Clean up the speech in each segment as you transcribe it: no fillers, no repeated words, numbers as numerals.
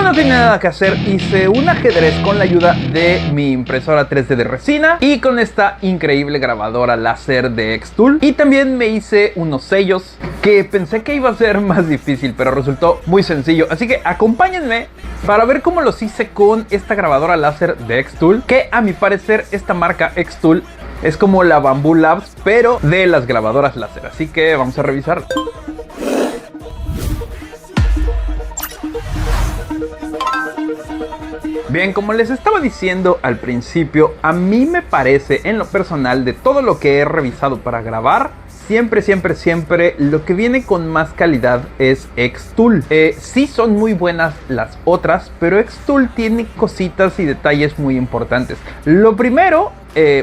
Como no tenía nada que hacer, hice un ajedrez con la ayuda de mi impresora 3D de resina y con esta increíble grabadora láser de Xtool. Y también me hice unos sellos que pensé que iba a ser más difícil, pero resultó muy sencillo. Así que acompáñenme para ver cómo los hice con esta grabadora láser de Xtool, que a mi parecer esta marca Xtool es como la Bambu Labs, pero de las grabadoras láser. Así que vamos a revisarla. Bien, como les estaba diciendo al principio, a mí me parece, en lo personal, de todo lo que he revisado para grabar, siempre lo que viene con más calidad es Xtool. Sí son muy buenas las otras, pero Xtool tiene cositas y detalles muy importantes. Lo primero,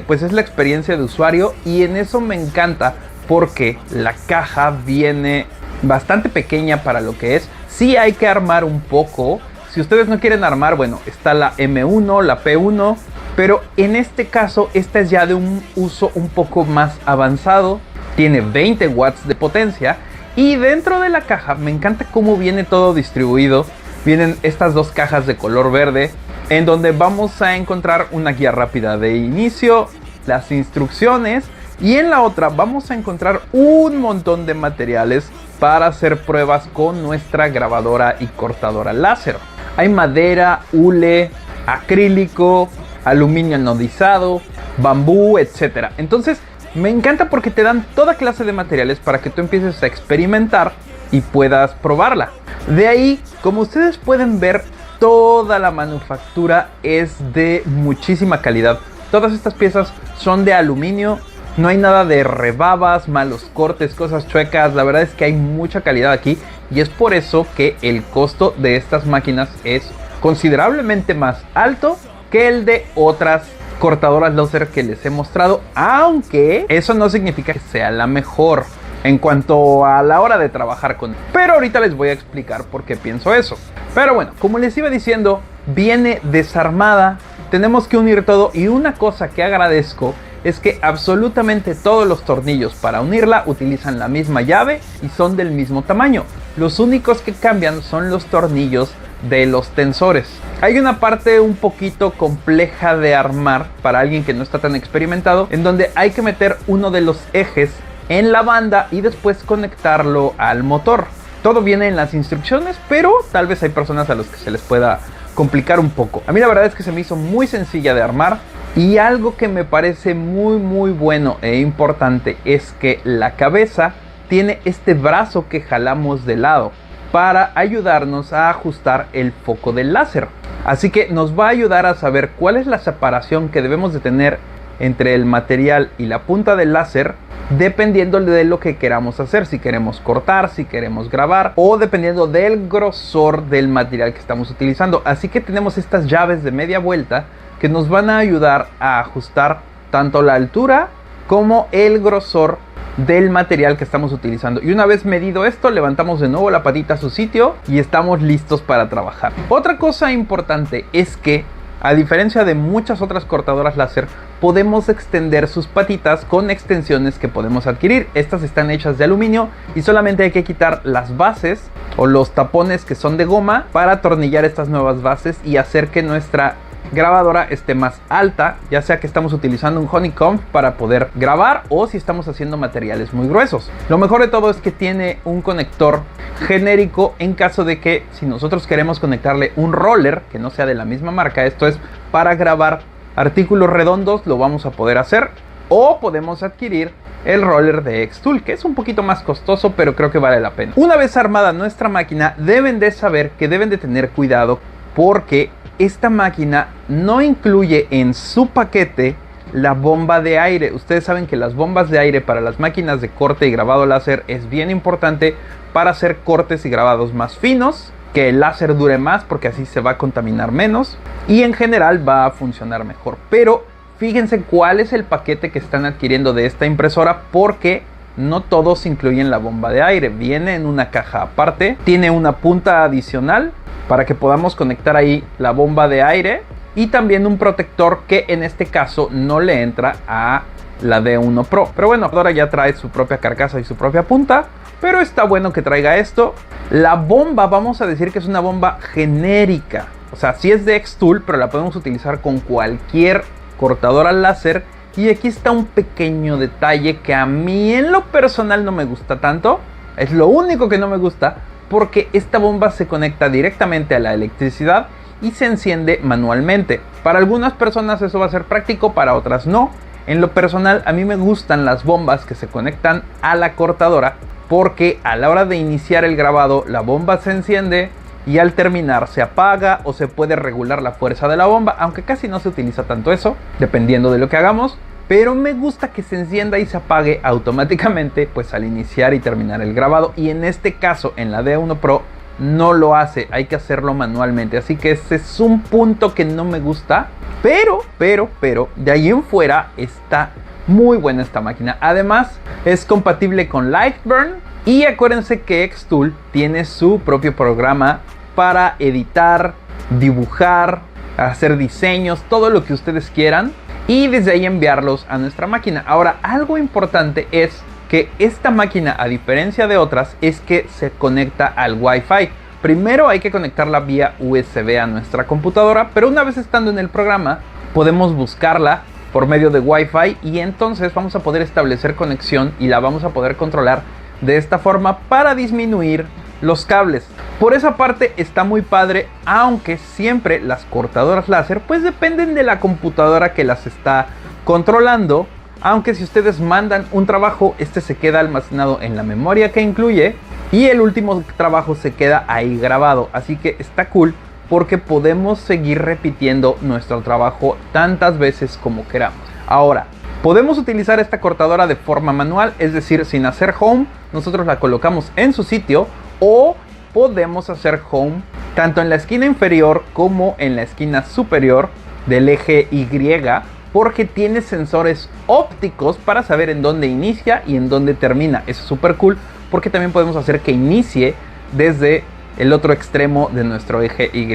pues es la experiencia de usuario, y en eso me encanta porque la caja viene bastante pequeña para lo que es. Sí hay que armar un poco. Si ustedes no quieren armar, bueno, está la M1, la P1, pero en este caso esta es ya de un uso un poco más avanzado. Tiene 20 watts de potencia y dentro de la caja me encanta cómo viene todo distribuido. Vienen estas dos cajas de color verde en donde vamos a encontrar una guía rápida de inicio, las instrucciones, y en la otra vamos a encontrar un montón de materiales para hacer pruebas con nuestra grabadora y cortadora láser. Hay madera, hule, acrílico, aluminio anodizado, bambú, etc. Entonces me encanta porque te dan toda clase de materiales para que tú empieces a experimentar y puedas probarla. De ahí, como ustedes pueden ver, toda la manufactura es de muchísima calidad. Todas estas piezas son de aluminio. No hay nada de rebabas, malos cortes, cosas chuecas. La verdad es que hay mucha calidad aquí, y es por eso que el costo de estas máquinas es considerablemente más alto que el de otras cortadoras láser que les he mostrado, aunque eso no significa que sea la mejor en cuanto a la hora de trabajar con. Pero ahorita les voy a explicar por qué pienso eso. Pero bueno, como les iba diciendo, viene desarmada. Tenemos que unir todo, y una cosa que agradezco es que absolutamente todos los tornillos para unirla utilizan la misma llave y son del mismo tamaño. Los únicos que cambian son los tornillos de los tensores. Hay una parte un poquito compleja de armar para alguien que no está tan experimentado, en donde hay que meter uno de los ejes en la banda y después conectarlo al motor. Todo viene en las instrucciones, pero tal vez hay personas a los que se les pueda complicar un poco. A mí la verdad es que se me hizo muy sencilla de armar. Y algo que me parece muy bueno e importante es que la cabeza tiene este brazo que jalamos de lado para ayudarnos a ajustar el foco del láser. Así que nos va a ayudar a saber cuál es la separación que debemos de tener entre el material y la punta del láser, dependiendo de lo que queramos hacer, si queremos cortar, si queremos grabar, o dependiendo del grosor del material que estamos utilizando. Así que tenemos estas llaves de media vuelta que nos van a ayudar a ajustar tanto la altura como el grosor del material que estamos utilizando. Y una vez medido esto, levantamos de nuevo la patita a su sitio y estamos listos para trabajar. Otra cosa importante es que, a diferencia de muchas otras cortadoras láser, podemos extender sus patitas con extensiones que podemos adquirir. Estas están hechas de aluminio y solamente hay que quitar las bases o los tapones que son de goma para atornillar estas nuevas bases y hacer que nuestra grabadora esté más alta, ya sea que estamos utilizando un honeycomb para poder grabar o si estamos haciendo materiales muy gruesos. Lo mejor de todo es que tiene un conector genérico en caso de que, si nosotros queremos conectarle un roller que no sea de la misma marca, esto es para grabar artículos redondos, lo vamos a poder hacer, o podemos adquirir el roller de Xtool, que es un poquito más costoso, pero creo que vale la pena. Una vez armada nuestra máquina, deben de saber que deben de tener cuidado porque esta máquina no incluye en su paquete la bomba de aire. Ustedes saben que las bombas de aire para las máquinas de corte y grabado láser es bien importante para hacer cortes y grabados más finos, que el láser dure más porque así se va a contaminar menos y en general va a funcionar mejor. Pero fíjense cuál es el paquete que están adquiriendo de esta impresora, porque no todos incluyen la bomba de aire. Viene en una caja aparte, tiene una punta adicional para que podamos conectar ahí la bomba de aire y también un protector que en este caso no le entra a la D1 Pro. Pero bueno, ahora ya trae su propia carcasa y su propia punta pero está bueno que traiga esto. La bomba, vamos a decir que es una bomba genérica. O sea, sí es de Xtool, pero la podemos utilizar con cualquier cortadora láser. Y aquí está un pequeño detalle que a mí en lo personal no me gusta tanto. Es lo único que no me gusta, porque esta bomba se conecta directamente a la electricidad y se enciende manualmente. Para algunas personas eso va a ser práctico, para otras no. En lo personal, a mí me gustan las bombas que se conectan a la cortadora, porque a la hora de iniciar el grabado la bomba se enciende y al terminar se apaga, o se puede regular la fuerza de la bomba, aunque casi no se utiliza tanto eso, dependiendo de lo que hagamos. Pero me gusta que se encienda y se apague automáticamente pues al iniciar y terminar el grabado, y en este caso en la D1 Pro no lo hace, hay que hacerlo manualmente, así que ese es un punto que no me gusta. Pero de ahí en fuera está muy buena esta máquina. Además es compatible con Lightburn, y acuérdense que Xtool tiene su propio programa para editar, dibujar, hacer diseños, todo lo que ustedes quieran, y desde ahí enviarlos a nuestra máquina. Ahora, algo importante es que esta máquina, a diferencia de otras, es que se conecta al Wi-Fi. Primero hay que conectarla vía USB a nuestra computadora, pero una vez estando en el programa podemos buscarla por medio de Wi-Fi, y entonces vamos a poder establecer conexión y la vamos a poder controlar de esta forma para disminuir los cables. Por esa parte está muy padre, aunque siempre las cortadoras láser pues dependen de la computadora que las está controlando. Aunque si ustedes mandan un trabajo, este se queda almacenado en la memoria que incluye y el último trabajo se queda ahí grabado. Así que está cool porque podemos seguir repitiendo nuestro trabajo tantas veces como queramos. Ahora, podemos utilizar esta cortadora de forma manual, es decir, sin hacer home, nosotros la colocamos en su sitio, o podemos hacer home tanto en la esquina inferior como en la esquina superior del eje Y, porque tiene sensores ópticos para saber en dónde inicia y en dónde termina. Eso es súper cool, porque también podemos hacer que inicie desde el otro extremo de nuestro eje Y.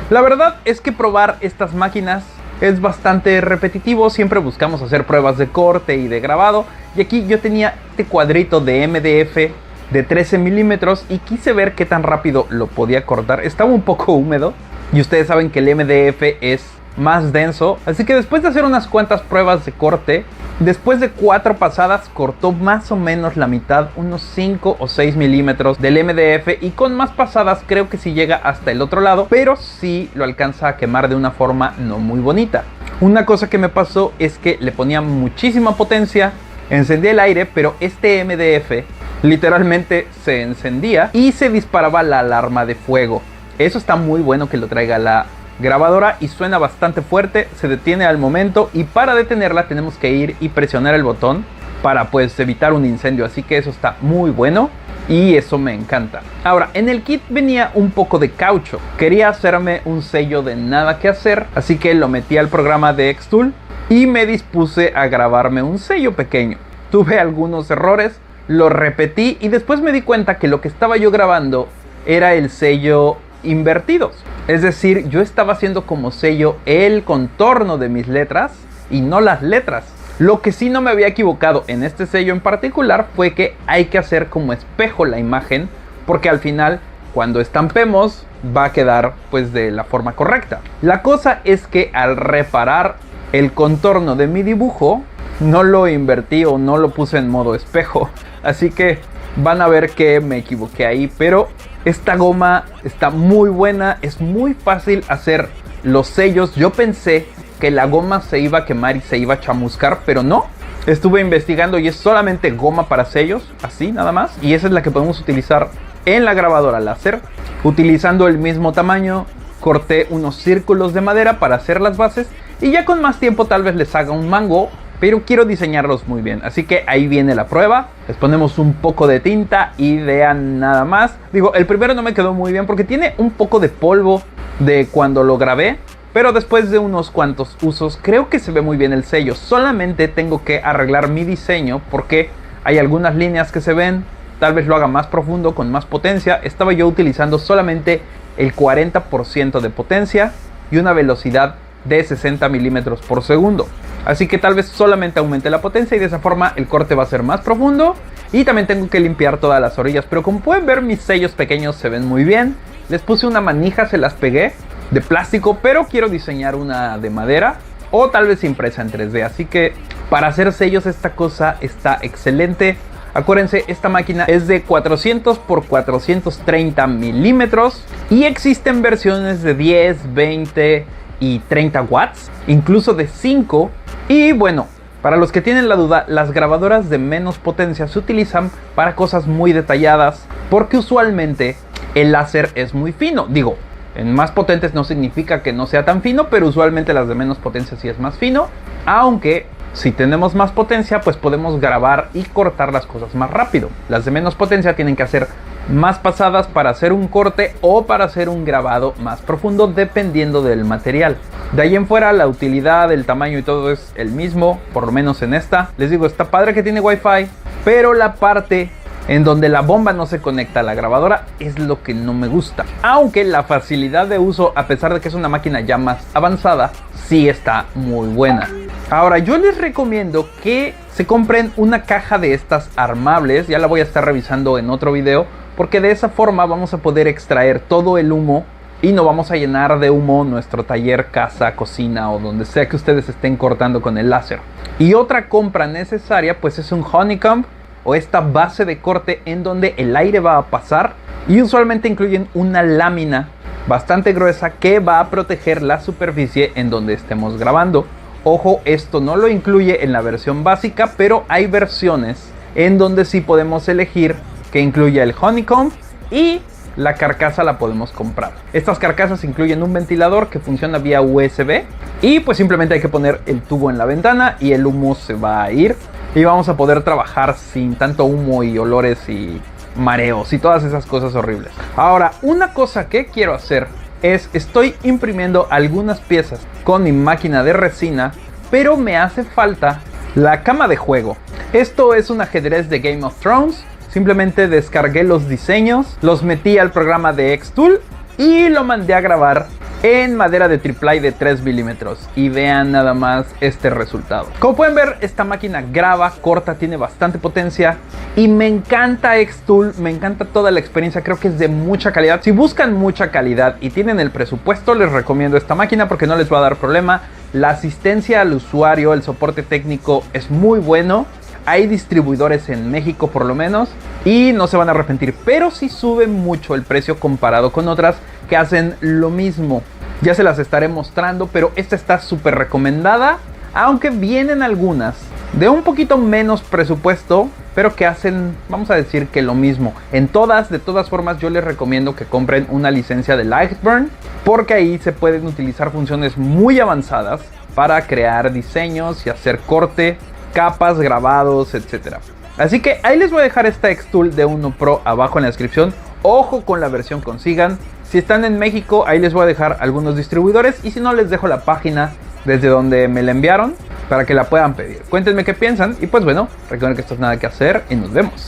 La verdad es que probar estas máquinas es bastante repetitivo. Siempre buscamos hacer pruebas de corte y de grabado, y aquí yo tenía este cuadrito de MDF de 13 milímetros y quise ver qué tan rápido lo podía cortar. Estaba un poco húmedo y ustedes saben que el MDF es más denso, así que después de hacer unas cuantas pruebas de corte, después de 4 pasadas cortó más o menos la mitad, unos 5 o 6 milímetros del MDF, y con más pasadas creo que sí llega hasta el otro lado, pero sí lo alcanza a quemar de una forma no muy bonita. Una cosa que me pasó es que le ponía muchísima potencia, encendía el aire, pero este MDF literalmente se encendía y se disparaba la alarma de fuego. Eso está muy bueno que lo traiga la grabadora, y suena bastante fuerte, se detiene al momento, y para detenerla tenemos que ir y presionar el botón para pues evitar un incendio, así que eso está muy bueno y eso me encanta. Ahora, en el kit venía un poco de caucho, quería hacerme un sello de nada que hacer, así que lo metí al programa de Xtool y me dispuse a grabarme un sello pequeño. Tuve algunos errores, lo repetí y después me di cuenta que lo que estaba yo grabando era el sello invertidos. Es decir, yo estaba haciendo como sello el contorno de mis letras y no las letras. Lo que sí no me había equivocado en este sello en particular fue que hay que hacer como espejo la imagen, porque al final cuando estampemos va a quedar pues de la forma correcta. La cosa es que al reparar el contorno de mi dibujo no lo invertí o no lo puse en modo espejo, así que van a ver que me equivoqué ahí, pero esta goma está muy buena, es muy fácil hacer los sellos. Yo pensé que la goma se iba a quemar y se iba a chamuscar, pero no. Estuve investigando y es solamente goma para sellos, así nada más, y esa es la que podemos utilizar en la grabadora láser. Utilizando el mismo tamaño, corté unos círculos de madera para hacer las bases, y ya con más tiempo tal vez les haga un mango, pero quiero diseñarlos muy bien, así que ahí viene la prueba. Les ponemos un poco de tinta y vean nada más. Digo, el primero no me quedó muy bien porque tiene un poco de polvo de cuando lo grabé, pero después de unos cuantos usos creo que se ve muy bien el sello. Solamente tengo que arreglar mi diseño porque hay algunas líneas que se ven, tal vez lo haga más profundo, con más potencia. Estaba yo utilizando solamente el 40% de potencia y una velocidad de 60 milímetros por segundo. Así que tal vez solamente aumente la potencia y de esa forma el corte va a ser más profundo Y también tengo que limpiar todas las orillas, pero como pueden ver mis sellos pequeños se ven muy bien. Les puse una manija, se las pegué de plástico, pero quiero diseñar una de madera o tal vez impresa en 3D. Así que para hacer sellos esta cosa está excelente. Acuérdense, esta máquina es de 400 por 430 milímetros y existen versiones de 10, 20 y 30 watts, incluso de 5. Y bueno, para los que tienen la duda, las grabadoras de menos potencia se utilizan para cosas muy detalladas porque usualmente el láser es muy fino. Digo, en más potentes no significa que no sea tan fino, pero usualmente las de menos potencia sí es más fino, aunque si tenemos más potencia, pues podemos grabar y cortar las cosas más rápido. Las de menos potencia tienen que hacer más pasadas para hacer un corte o para hacer un grabado más profundo, dependiendo del material. De ahí en fuera, la utilidad, el tamaño y todo es el mismo, por lo menos en esta. Les digo, está padre que tiene Wi-Fi, pero la parte en donde la bomba no se conecta a la grabadora es lo que no me gusta. Aunque la facilidad de uso, a pesar de que es una máquina ya más avanzada, sí está muy buena. Ahora, yo les recomiendo que se compren una caja de estas armables. Ya la voy a estar revisando en otro video, porque de esa forma vamos a poder extraer todo el humo y no vamos a llenar de humo nuestro taller, casa, cocina o donde sea que ustedes estén cortando con el láser. Y otra compra necesaria pues es un honeycomb o esta base de corte en donde el aire va a pasar, y usualmente incluyen una lámina bastante gruesa que va a proteger la superficie en donde estemos grabando. Ojo, esto no lo incluye en la versión básica, pero hay versiones en donde sí podemos elegir que incluya el honeycomb y la carcasa la podemos comprar. Estas carcasas incluyen un ventilador que funciona vía USB y pues simplemente hay que poner el tubo en la ventana y el humo se va a ir y vamos a poder trabajar sin tanto humo y olores y mareos y todas esas cosas horribles. Ahora, una cosa que quiero hacer es, estoy imprimiendo algunas piezas con mi máquina de resina, pero me hace falta la cama de juego. Esto es un ajedrez de Game of Thrones. Simplemente descargué los diseños, los metí al programa de Xtool y lo mandé a grabar en madera de triple de 3 milímetros. Y vean nada más este resultado. Como pueden ver, esta máquina graba, corta, tiene bastante potencia y me encanta Xtool, me encanta toda la experiencia, creo que es de mucha calidad. Si buscan mucha calidad y tienen el presupuesto, les recomiendo esta máquina porque no les va a dar problema. La asistencia al usuario, el soporte técnico es muy bueno. Hay distribuidores en México por lo menos y no se van a arrepentir, pero sí sube mucho el precio comparado con otras que hacen lo mismo. Ya se las estaré mostrando, pero esta está súper recomendada, aunque vienen algunas de un poquito menos presupuesto, pero que hacen, vamos a decir que lo mismo. En todas, de todas formas, yo les recomiendo que compren una licencia de Lightburn, porque ahí se pueden utilizar funciones muy avanzadas para crear diseños y hacer corte, capas, grabados, etcétera. Así que ahí les voy a dejar esta Xtool D1 Pro abajo en la descripción. Ojo con la versión que consigan. Si están en México, ahí les voy a dejar algunos distribuidores, y si no, les dejo la página desde donde me la enviaron para que la puedan pedir. Cuéntenme qué piensan y pues bueno, recuerden que esto es Nada que Hacer y nos vemos.